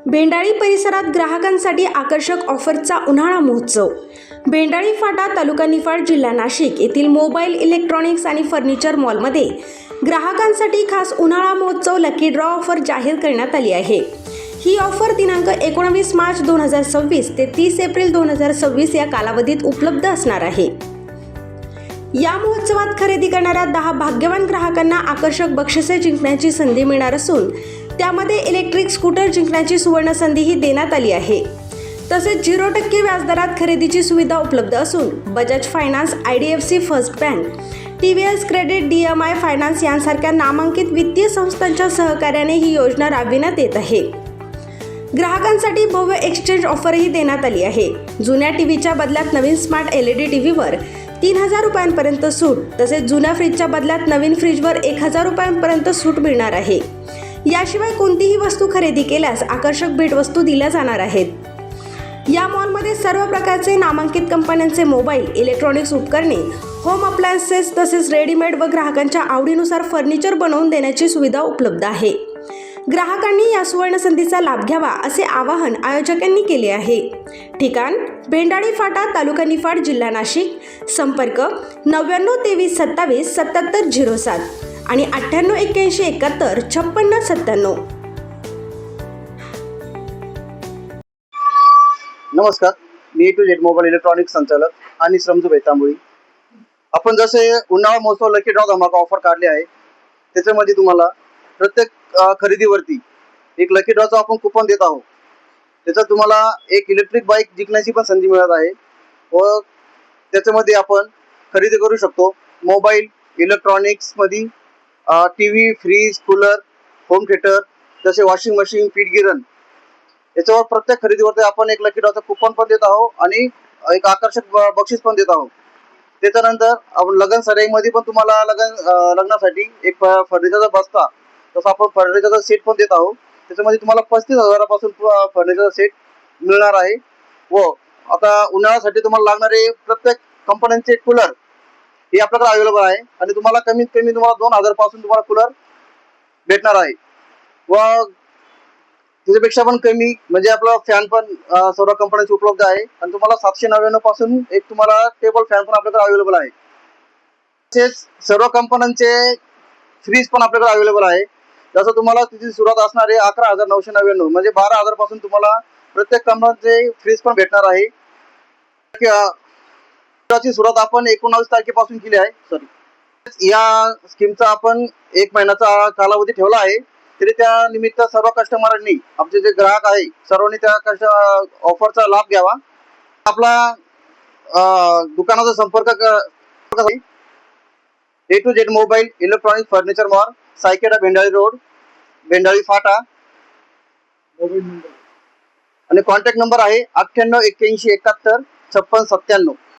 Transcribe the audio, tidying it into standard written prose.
भेंडाळी परिसरात ग्राहकांसाठी आकर्षक ऑफरचा उन्हाळा महोत्सव। भेंडाळी फाटा, तालुका निफाड, जिल्हा नाशिक येथील मोबाईल, इलेक्ट्रॉनिक्स आणि फर्निचर मॉलमध्ये ग्राहकांसाठी खास उन्हाळा महोत्सव लकी ड्रॉ ऑफर जाहीर करण्यात आली आहे। ही ऑफर दिनांक 19 मार्च 2026 ते 30 एप्रिल 2026 या कालावधीत उपलब्ध असणार आहे। या महोत्सवात खरेदी करणाऱ्या 10 भाग्यवान ग्राहकांना आकर्षक बक्षिसे जिंकण्याची संधी मिळणार असून त्यामध्ये इलेक्ट्रिक स्कूटर जिंकण्याची सुवर्ण संधीही देण्यात आली आहे। तसेच 0% व्याजदरात खरेदीची सुविधा उपलब्ध असून Bajaj finance, IDFC first bank, TVS credit, DMI finance यांसारख्या नामांकित वित्तीय संस्थांच्या सहकार्याने ही योजना राबविण्यात येत आहे। ग्राहकांसाठी भव्य एक्सचेंज ऑफरही देण्यात आली आहे। जुन्या टीव्हीच्या बदल्यात नवीन स्मार्ट LED टीव्हीवर 3000 रुपयांपर्यंत सूट, तसेच जुन्या फ्रीजच्या बदल्यात नवीन फ्रीजवर 1000 रुपयांपर्यंत सूट मिळणार आहे। याशिवाय कोणतीही वस्तू खरेदी केल्यास आकर्षक भेटवस्तू दिल्या जाणार आहेत। या मॉलमध्ये सर्व प्रकारचे नामांकित कंपन्यांचे मोबाईल, इलेक्ट्रॉनिक्स उपकरणे, होम अप्लायन्सेस तसेच रेडीमेड व ग्राहकांच्या आवडीनुसार फर्निचर बनवून देण्याची सुविधा उपलब्ध आहे। ग्राहकांनी या सुवर्ण संधीचा लाभ घ्यावा असे आवाहन आयोजकांनी केले आहे। ठिकाण: भेंडाळी फाटा, तालुका निफाड, जिल्हा नाशिक। संपर्क: 99 23 27 77 07 आणि 98 81 71 56 97। नमस्कार, मी A to Z mobile electronics संचालक आणि श्रमजुभाई तांबोळी। आपण जसे उन्हाळा महोत्सव लकी ड्रॉ धमाका ऑफर काढले आहे, त्याच्यामध्ये तुम्हाला प्रत्येक खरेदीवरती एक लकी ड्रॉचं आपण कुपन देत आहोत। त्याच्यात तुम्हाला एक इलेक्ट्रिक बाईक जिंकण्याची पण संधी मिळत आहे व त्याच्यामध्ये आपण खरेदी करू शकतो। मोबाईल, इलेक्ट्रॉनिक्समध्ये TV, fridge, cooler, home theatre, जसे वॉशिंग मशीन, पीठ गिरण, याच्यावर प्रत्येक खरेदीवरती आपण एक लकी ड्रॉचं कुपन पण देत आहोत आणि एक आकर्षक बक्षीस पण देत आहोत। त्याच्यानंतर आपण लग्न सराईमध्ये पण तुम्हाला लग्नासाठी एक फर्निचरचा बस्ता, तसं आपण फर्निचरचा सेट पण देत आहोत। त्याच्यामध्ये तुम्हाला 35,000 पासून फर्निचरचा सेट मिळणार आहे। व आता उन्हाळ्यासाठी तुम्हाला लागणारे प्रत्येक कंपन्यांचे कूलर हे आपल्याकडे अवेलेबल आहे आणि तुम्हाला कमीत कमी तुम्हाला 2000 पासून तुम्हाला कूलर भेटणार आहे व त्याच्यापेक्षा पण कमी म्हणजे आपला फॅन पण सर्व कंपन्यांचे उपलब्ध आहे आणि तुम्हाला 799 पासून एक तुम्हाला टेबल फॅन पण आपल्याकडे अवेलेबल आहे। तसेच सर्व कंपन्यांचे फ्रीज पण आपल्याकडे अवेलेबल आहे। जसं तुम्हाला तिची सुरुवात असणार आहे 11,999 म्हणजे 12,000 पासून तुम्हाला प्रत्येक कंपनीचे फ्रीज पण भेटणार आहे। त्याची सुरुवात आपण 19 तारखेपासून केली आहे। या स्कीमचा आपण 1 महिन्याचा कालावधी ठेवला आहे, तरी त्या निमित्त सर्व कस्टमरांनी, आमचे जे ग्राहक आहे सर्वांनी त्या ऑफरचा लाभ घ्यावा। आपला दुकानाचा संपर्क A to Z mobile, electronic, furniture mall, सायकेडा, भेंडाळी रोड, भेंडाळी फाटा। मोबाईल नंबर आणि कॉन्टॅक्ट नंबर आहे 98 81 71 56 97।